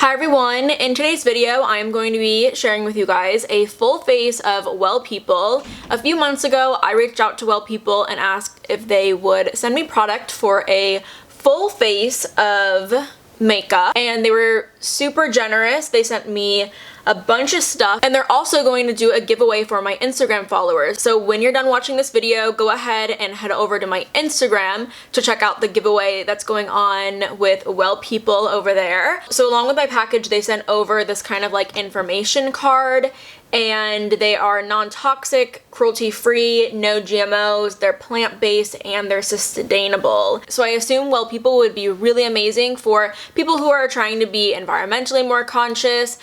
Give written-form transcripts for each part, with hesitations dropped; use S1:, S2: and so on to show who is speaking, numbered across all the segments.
S1: Hi everyone, in today's video I am going to be sharing with you guys a full face of Well People. A few months ago I reached out to Well People and asked if they would send me product for a full face of makeup, and they were super generous. They sent me a bunch of stuff, and they're also going to do a giveaway for my Instagram followers. So when you're done watching this video, go ahead and head over to my Instagram to check out the giveaway that's going on with Well People over there. So along with my package, they sent over this kind of like information card, and they are non-toxic, cruelty-free, no GMOs, they're plant-based, and they're sustainable. So I assume Well People would be really amazing for people who are trying to be environmentally more conscious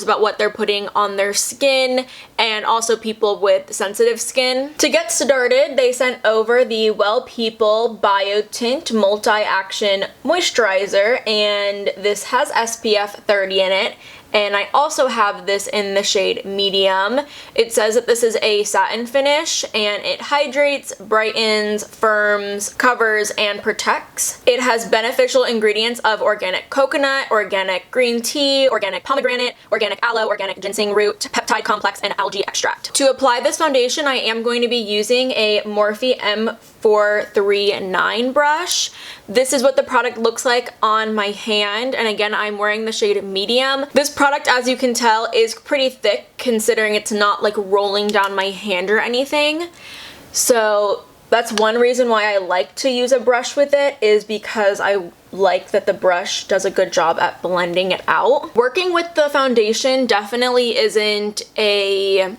S1: about what they're putting on their skin, and also people with sensitive skin. To get started, they sent over the Well People Bio Tint Multi-Action Moisturizer, and this has SPF 30 in it. And I also have this in the shade medium. It says that this is a satin finish, and it hydrates, brightens, firms, covers, and protects. It has beneficial ingredients of organic coconut, organic green tea, organic pomegranate, organic aloe, organic ginseng root, peptide complex, and algae extract. To apply this foundation, I am going to be using a Morphe M439 brush. This is what the product looks like on my hand, and again, I'm wearing the shade medium. This product, as you can tell, is pretty thick considering it's not like rolling down my hand or anything. So that's one reason why I like to use a brush with it, is because I like that the brush does a good job at blending it out. Working with the foundation definitely isn't a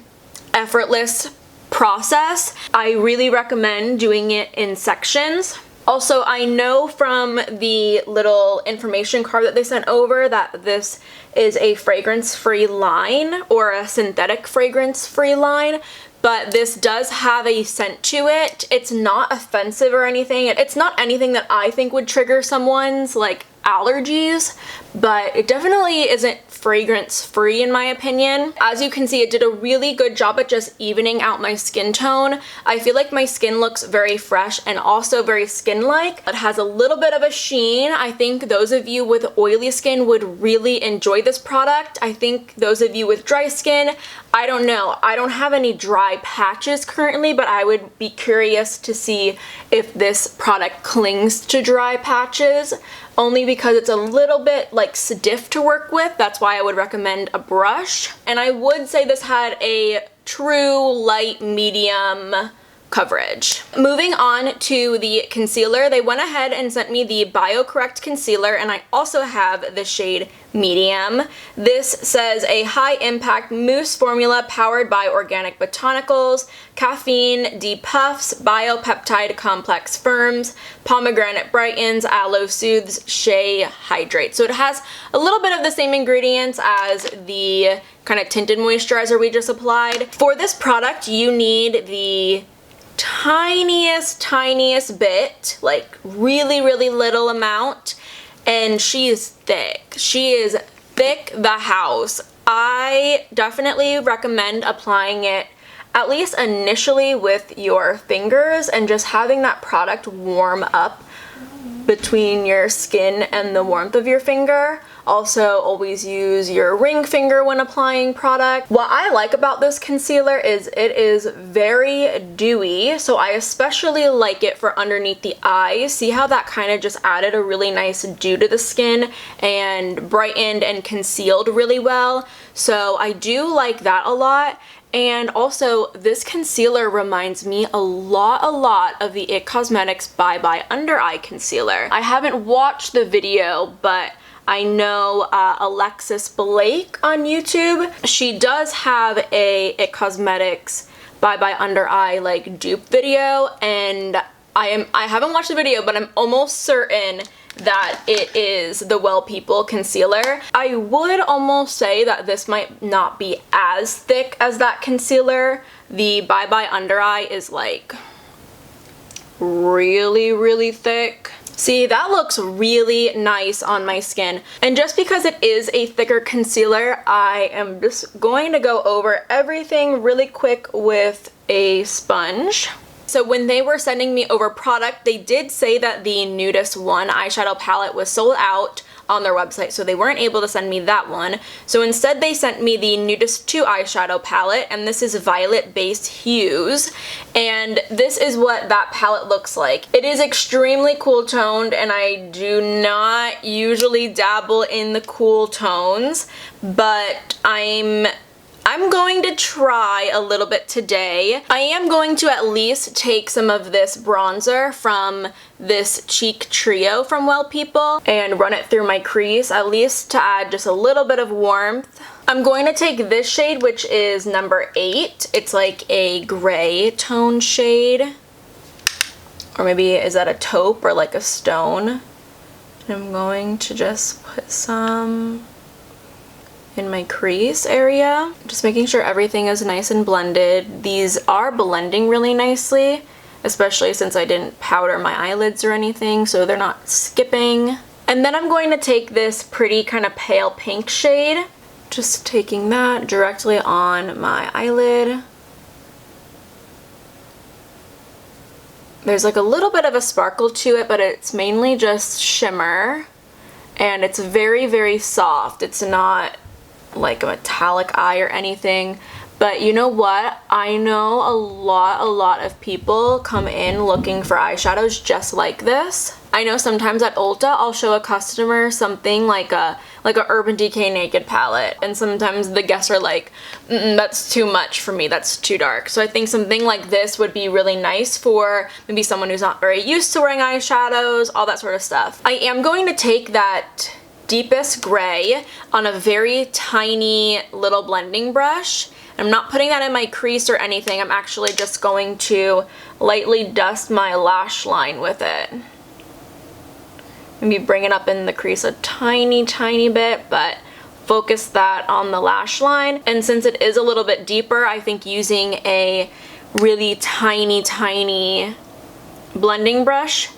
S1: effortless process. I really recommend doing it in sections. Also, I know from the little information card that they sent over that this is a fragrance-free line, or a synthetic fragrance-free line, but this does have a scent to it. It's not offensive or anything. It's not anything that I think would trigger someone's like allergies, but it definitely isn't fragrance-free in my opinion. As you can see, it did a really good job at just evening out my skin tone. I feel like my skin looks very fresh and also very skin-like. It has a little bit of a sheen. I think those of you with oily skin would really enjoy this product. I think those of you with dry skin, I don't know. I don't have any dry patches currently, but I would be curious to see if this product clings to dry patches, only because it's a little bit like stiff to work with. That's why I would recommend a brush. And I would say this had a true light medium coverage. Moving on to the concealer, they went ahead and sent me the BioCorrect concealer, and I also have the shade medium. This says a high impact mousse formula powered by organic botanicals, caffeine depuffs, biopeptide complex firms, pomegranate brightens, aloe soothes, shea hydrates. So it has a little bit of the same ingredients as the kind of tinted moisturizer we just applied. For this product, you need the tiniest bit, like really little amount, and she is thick. She is thick the house. I definitely recommend applying it at least initially with your fingers and just having that product warm up between your skin and the warmth of your finger. Also, always use your ring finger when applying product. What I like about this concealer is it is very dewy, so I especially like it for underneath the eyes. See how that kind of just added a really nice dew to the skin and brightened and concealed really well. So I do like that a lot. And also, this concealer reminds me a lot of the IT Cosmetics Bye Bye Under Eye Concealer. I haven't watched the video, but I know Alexis Blake on YouTube. She does have a IT Cosmetics Bye Bye Under Eye like dupe video, and I haven't watched the video, but I'm almost certain that it is the Well People concealer. I would almost say that this might not be as thick as that concealer. The Bye Bye Under Eye is like really thick. See, that looks really nice on my skin. And just because it is a thicker concealer, I am just going to go over everything really quick with a sponge. So when they were sending me over product, they did say that the Nudist 1 eyeshadow palette was sold out on their website, so they weren't able to send me that one. So instead they sent me the Nudist 2 eyeshadow palette, and this is violet-based hues, and this is what that palette looks like. It is extremely cool toned, and I do not usually dabble in the cool tones, but I'm going to try a little bit today. I am going to at least take some of this bronzer from this cheek trio from Well People and run it through my crease, at least to add just a little bit of warmth. I'm going to take this shade, which is number 8. It's like a gray tone shade. Or maybe, is that a taupe or like a stone? And I'm going to just put some in my crease area. Just making sure everything is nice and blended. These are blending really nicely, especially since I didn't powder my eyelids or anything, so they're not skipping. And then I'm going to take this pretty kind of pale pink shade, just taking that directly on my eyelid. There's like a little bit of a sparkle to it, but it's mainly just shimmer, and it's very, very soft. It's not like a metallic eye or anything, but you know what? I know a lot of people come in looking for eyeshadows just like this. I know sometimes at Ulta I'll show a customer something like a Urban Decay Naked palette, and sometimes the guests are like, that's too much for me, that's too dark. So I think something like this would be really nice for maybe someone who's not very used to wearing eyeshadows, all that sort of stuff. I am going to take that deepest gray on a very tiny little blending brush. I'm not putting that in my crease or anything. I'm actually just going to lightly dust my lash line with it. Maybe bring it up in the crease a tiny bit, but focus that on the lash line. And since it is a little bit deeper, I think using a really tiny blending brush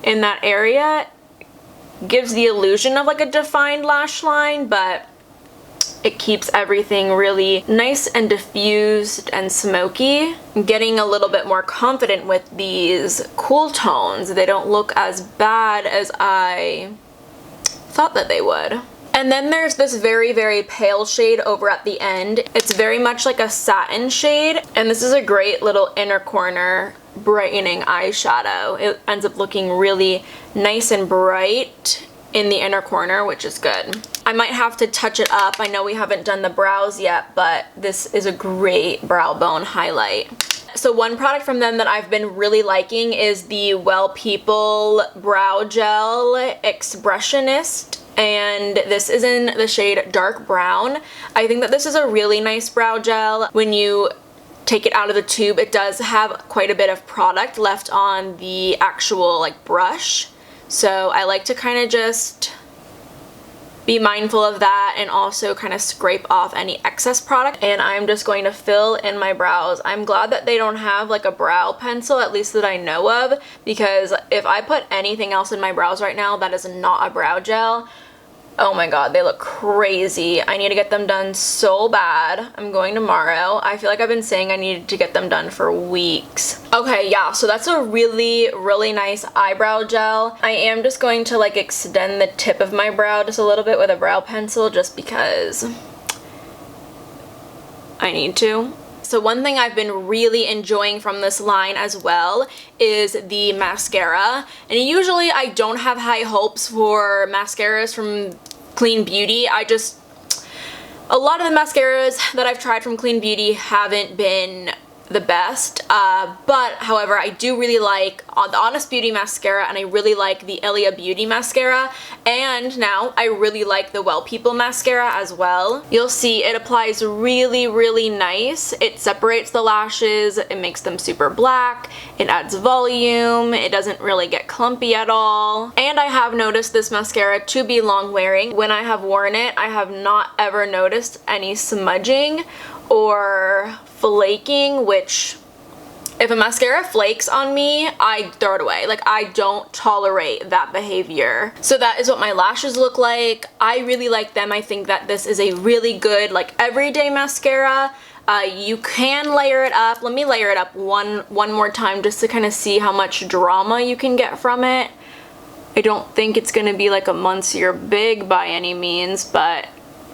S1: in that area gives the illusion of like a defined lash line, but it keeps everything really nice and diffused and smoky. I'm getting a little bit more confident with these cool tones. They don't look as bad as I thought that they would. And then there's this very pale shade over at the end. It's very much like a satin shade, and this is a great little inner corner brightening eyeshadow. It ends up looking really nice and bright in the inner corner, which is good. I might have to touch it up. I know we haven't done the brows yet, but this is a great brow bone highlight. So one product from them that I've been really liking is the Well People Brow Gel Expressionist, and this is in the shade Dark Brown. I think that this is a really nice brow gel. When you take it out of the tube, it does have quite a bit of product left on the actual like brush. So I like to kind of just be mindful of that and also kind of scrape off any excess product. And I'm just going to fill in my brows. I'm glad that they don't have like a brow pencil, at least that I know of, because if I put anything else in my brows right now that is not a brow gel, oh my god, they look crazy. I need to get them done so bad. I'm going tomorrow. I feel like I've been saying I needed to get them done for weeks. Okay, yeah, so that's a really nice eyebrow gel. I am just going to like extend the tip of my brow just a little bit with a brow pencil just because I need to. So one thing I've been really enjoying from this line as well is the mascara. And usually I don't have high hopes for mascaras from Clean Beauty. A lot of the mascaras that I've tried from Clean Beauty haven't been the best, but however, I do really like the Honest Beauty mascara, and I really like the Ilia Beauty mascara, and now I really like the Well People mascara as well. You'll see it applies really nice. It separates the lashes, it makes them super black, it adds volume, it doesn't really get clumpy at all, and I have noticed this mascara to be long wearing. When I have worn it, I have not ever noticed any smudging or flaking, which if a mascara flakes on me, I throw it away. Like, I don't tolerate that behavior. So that is what my lashes look like. I really like them. I think that this is a really good like everyday mascara. You can layer it up. Let me layer it up one more time just to kind of see how much drama you can get from it. I don't think it's gonna be like a Monsieur Big by any means, but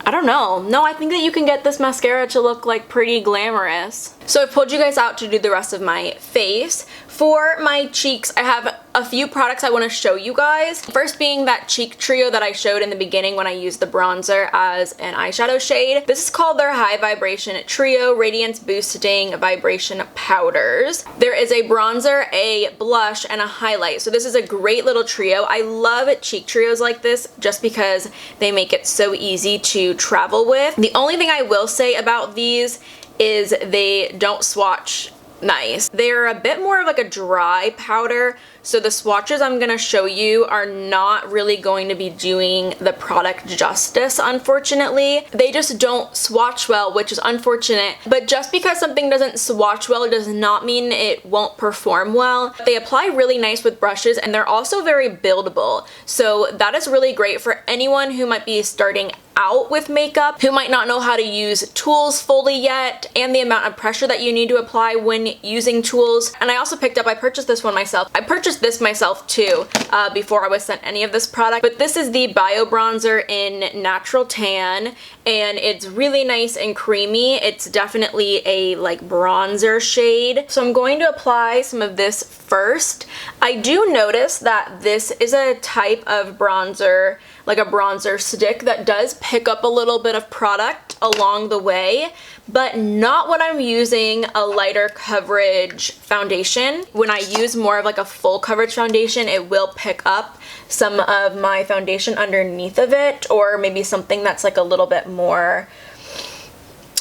S1: I don't know. No, I think that you can get this mascara to look like pretty glamorous. So I've pulled you guys out to do the rest of my face. For my cheeks, I have a few products I want to show you guys. First being that cheek trio that I showed in the beginning when I used the bronzer as an eyeshadow shade. This is called their High Vibration Trio Radiance Boosting Vibration Powders. There is a bronzer, a blush, and a highlight. So this is a great little trio. I love cheek trios like this just because they make it so easy to travel with. The only thing I will say about these is they don't swatch nice. They're a bit more of like a dry powder, so the swatches I'm gonna show you are not really going to be doing the product justice, unfortunately. They just don't swatch well, which is unfortunate, but just because something doesn't swatch well does not mean it won't perform well. They apply really nice with brushes, and they're also very buildable, so that is really great for anyone who might be starting out with makeup, who might not know how to use tools fully yet, and the amount of pressure that you need to apply when using tools. And I also I purchased this one myself. I purchased this myself too before I was sent any of this product, but this is the Bio Bronzer in Natural Tan, and it's really nice and creamy. It's definitely a like bronzer shade. So I'm going to apply some of this first. I do notice that this is a type of bronzer, like a bronzer stick, that does pick up a little bit of product along the way, but not when I'm using a lighter coverage foundation. When I use more of like a full coverage foundation, it will pick up some of my foundation underneath of it, or maybe something that's like a little bit more,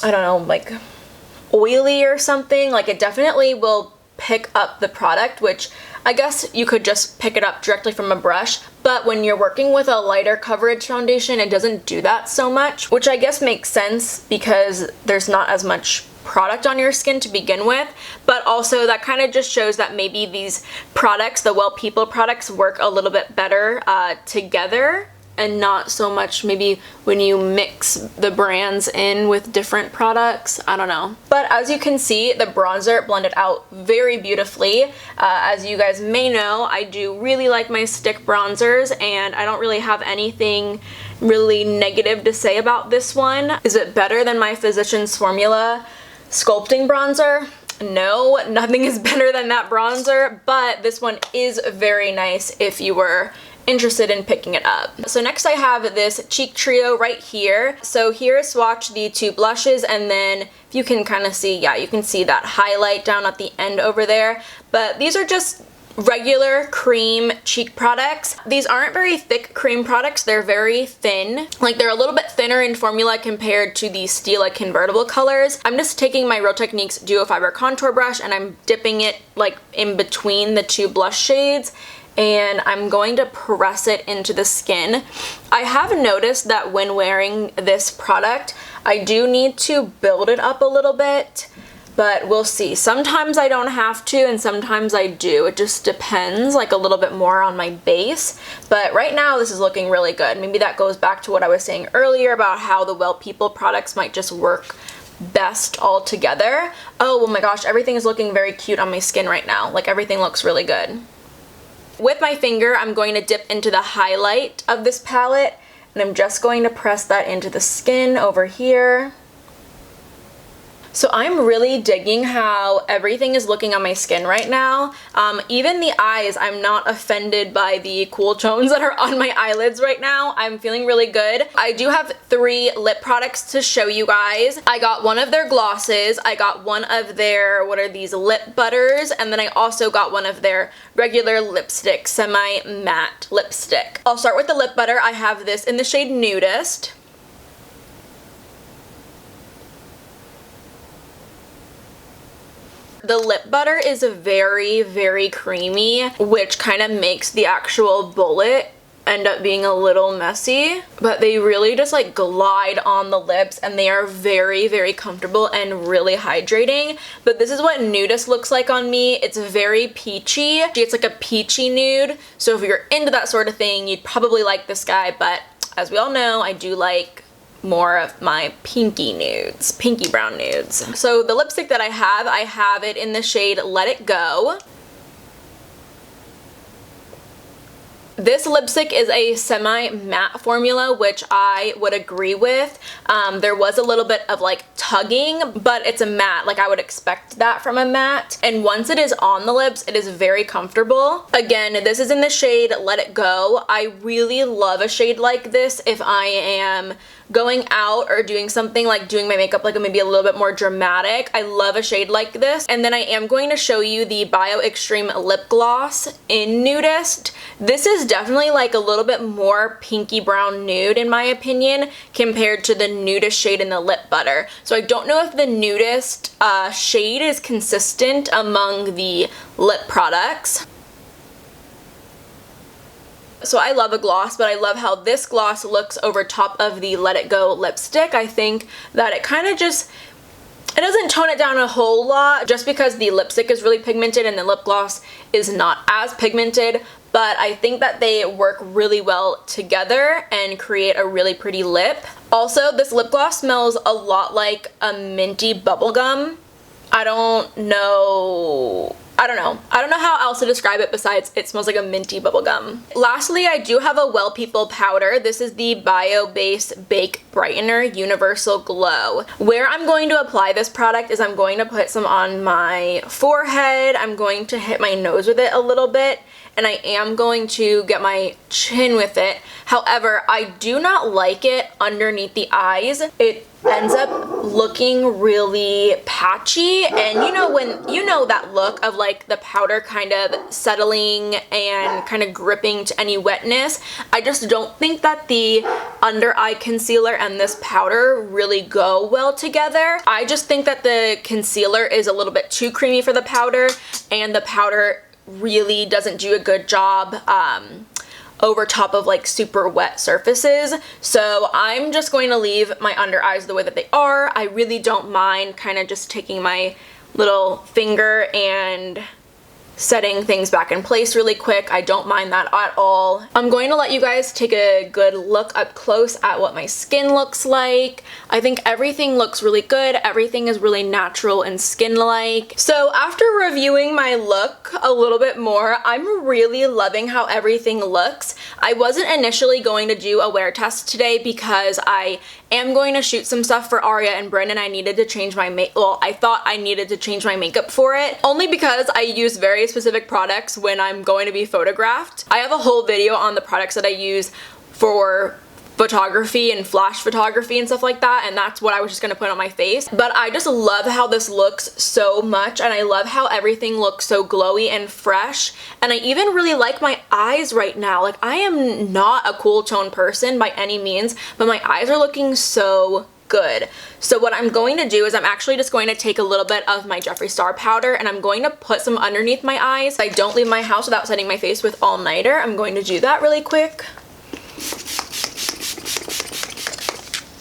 S1: I don't know, like oily or something. Like it definitely will pick up the product, which I guess you could just pick it up directly from a brush, but when you're working with a lighter coverage foundation, it doesn't do that so much, which I guess makes sense because there's not as much product on your skin to begin with, but also that kind of just shows that maybe these products, the Well People products, work a little bit better together, and not so much maybe when you mix the brands in with different products. I don't know. But as you can see, the bronzer blended out very beautifully. As you guys may know, I do really like my stick bronzers, and I don't really have anything really negative to say about this one. Is it better than my Physicians Formula sculpting bronzer? No, nothing is better than that bronzer, but this one is very nice if you were interested in picking it up. So next I have this cheek trio right here. So here swatch the two blushes, and then if you can kind of see, yeah, you can see that highlight down at the end over there. But these are just regular cream cheek products. These aren't very thick cream products. They're very thin. Like they're a little bit thinner in formula compared to the Stila convertible colors. I'm just taking my Real Techniques Duo Fiber Contour Brush, and I'm dipping it like in between the two blush shades, and I'm going to press it into the skin. I have noticed that when wearing this product, I do need to build it up a little bit, but we'll see. Sometimes I don't have to, and sometimes I do. It just depends, like a little bit more on my base. But right now, this is looking really good. Maybe that goes back to what I was saying earlier about how the Well People products might just work best all together. Oh my gosh, everything is looking very cute on my skin right now. Like everything looks really good. With my finger, I'm going to dip into the highlight of this palette, and I'm just going to press that into the skin over here. So I'm really digging how everything is looking on my skin right now. Even the eyes, I'm not offended by the cool tones that are on my eyelids right now. I'm feeling really good. I do have 3 lip products to show you guys. I got one of their glosses, I got one of their, what are these, lip butters, and then I also got one of their regular lipstick, semi-matte lipstick. I'll start with the lip butter. I have this in the shade Nudist. The lip butter is very, very creamy, which kind of makes the actual bullet end up being a little messy, but they really just like glide on the lips, and they are very, very comfortable and really hydrating. But this is what Nudist looks like on me. It's very peachy. It's like a peachy nude, so if you're into that sort of thing, you'd probably like this guy, but as we all know, I do like more of my pinky nudes, pinky brown nudes. So the lipstick that I have it in the shade Let It Go. This lipstick is a semi-matte formula, which I would agree with. There was a little bit of like tugging, but it's a matte. Like I would expect that from a matte. And once it is on the lips, it is very comfortable. Again, this is in the shade Let It Go. I really love a shade like this if I am going out or doing something like doing my makeup like maybe a little bit more dramatic. I love a shade like this. And then I am going to show you the Bio Extreme Lip Gloss in Nudist. This is definitely like a little bit more pinky brown nude in my opinion compared to the Nudist shade in the Lip Butter. So I don't know if the Nudist shade is consistent among the lip products. So I love a gloss, but I love how this gloss looks over top of the Let It Go lipstick. I think that it kind of just, it doesn't tone it down a whole lot just because the lipstick is really pigmented and the lip gloss is not as pigmented, but I think that they work really well together and create a really pretty lip. Also, this lip gloss smells a lot like a minty bubblegum. I don't know how else to describe it besides it smells like a minty bubblegum. Lastly, I do have a Well People powder. This is the Bio Base Bake Brightener Universal Glow. Where I'm going to apply this product is I'm going to put some on my forehead. I'm going to hit my nose with it a little bit, and I am going to get my chin with it. However, I do not like it underneath the eyes. It ends up looking really patchy, and you know that look of like the powder kind of settling and kind of gripping to any wetness. I just don't think that the under eye concealer and this powder really go well together. I just think that the concealer is a little bit too creamy for the powder, and the powder really doesn't do a good job over top of like super wet surfaces. So I'm just going to leave my under eyes the way that they are. I really don't mind kind of just taking my little finger and setting things back in place really quick. I don't mind that at all. I'm going to let you guys take a good look up close at what my skin looks like. I think everything looks really good. Everything is really natural and skin-like. So after reviewing my look a little bit more, I'm really loving how everything looks. I wasn't initially going to do a wear test today because I am going to shoot some stuff for Aria and Bryn, and I needed to change my I thought I needed to change my makeup for it, only because I use very specific products when I'm going to be photographed. I have a whole video on the products that I use for photography and flash photography and stuff like that, and that's what I was just gonna put on my face. But I just love how this looks so much, and I love how everything looks so glowy and fresh, and I even really like my eyes right now. Like, I am not a cool tone person by any means, but my eyes are looking so good. So what I'm going to do is I'm actually just going to take a little bit of my Jeffree Star powder, and I'm going to put some underneath my eyes. I don't leave my house without setting my face with All Nighter. I'm going to do that really quick.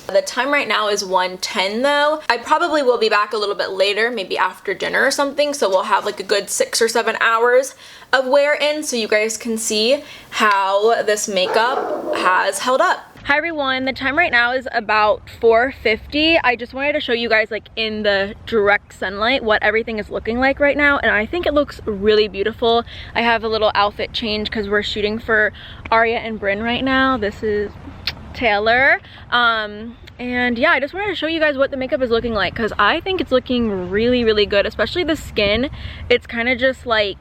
S1: The time right now is 1:10 though. I probably will be back a little bit later, maybe after dinner or something, so we'll have like a good 6 or 7 hours of wear in so you guys can see how this makeup has held up. Hi everyone, the time right now is about 4:50. I just wanted to show you guys like in the direct sunlight what everything is looking like right now, and I think it looks really beautiful. I have a little outfit change because we're shooting for Aria and Bryn right now. This is Taylor. And yeah, I just wanted to show you guys what the makeup is looking like because I think it's looking really, really good, especially the skin. It's kind of just like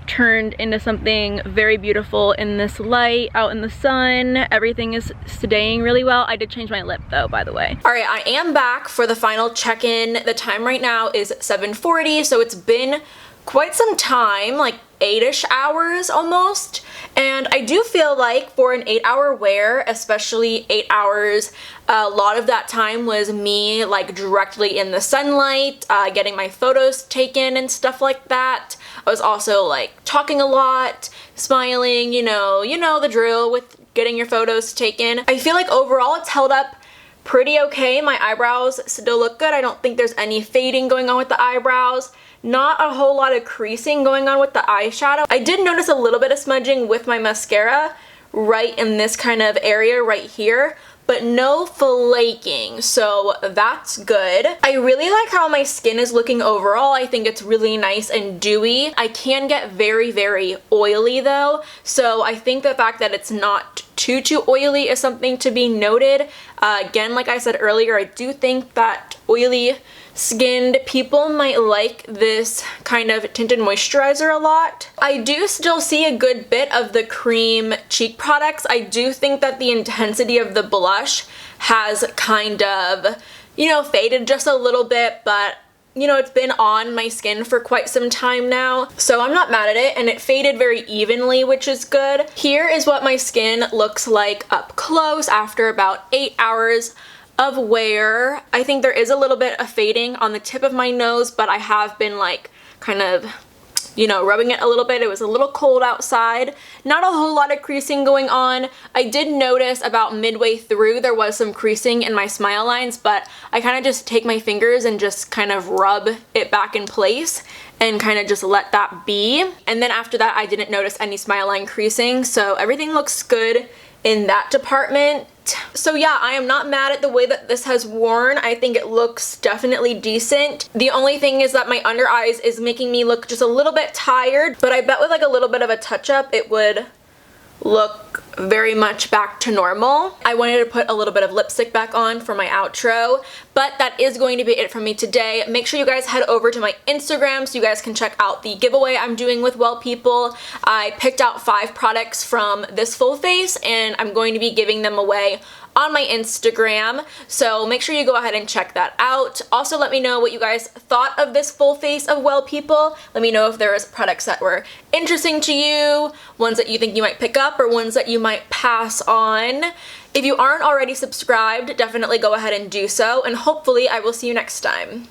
S1: turned into something very beautiful in this light out in the sun. Everything is staying really well. I did change my lip though, by the way. All right, I am back for the final check-in. The time right now is 7:40, so it's been quite some time, like 8-ish hours almost, and I do feel like for an 8-hour wear, especially 8 hours, a lot of that time was me like directly in the sunlight, getting my photos taken and stuff like that. I was also like talking a lot, smiling, you know the drill with getting your photos taken. I feel like overall it's held up pretty okay. My eyebrows still look good. I don't think there's any fading going on with the eyebrows. Not a whole lot of creasing going on with the eyeshadow. I did notice a little bit of smudging with my mascara right in this kind of area right here, but no flaking, so that's good. I really like how my skin is looking overall. I think it's really nice and dewy. I can get very, very oily though, so I think the fact that it's not too oily is something to be noted. Again, like I said earlier, I do think that oily skinned people might like this kind of tinted moisturizer a lot. I do still see a good bit of the cream cheek products. I do think that the intensity of the blush has kind of, you know, faded just a little bit, but you know, it's been on my skin for quite some time now, so I'm not mad at it, and it faded very evenly, which is good. Here is what my skin looks like up close after about 8 hours of wear. I think there is a little bit of fading on the tip of my nose, but I have been like kind of, you know, rubbing it a little bit. It was a little cold outside. Not a whole lot of creasing going on. I did notice about midway through there was some creasing in my smile lines, but I kind of just take my fingers and just kind of rub it back in place and kind of just let that be. And then after that I didn't notice any smile line creasing, so everything looks good in that department. So yeah, I am not mad at the way that this has worn. I think it looks definitely decent. The only thing is that my under eyes is making me look just a little bit tired, but I bet with like a little bit of a touch-up it would look very much back to normal. I wanted to put a little bit of lipstick back on for my outro, but that is going to be it from me today. Make sure you guys head over to my Instagram so you guys can check out the giveaway I'm doing with Well People. I picked out 5 products from this full face and I'm going to be giving them away on my Instagram, so make sure you go ahead and check that out. Also, let me know what you guys thought of this full face of Well People. Let me know if there was products that were interesting to you, ones that you think you might pick up, or ones that you might pass on. If you aren't already subscribed, definitely go ahead and do so, and hopefully I will see you next time.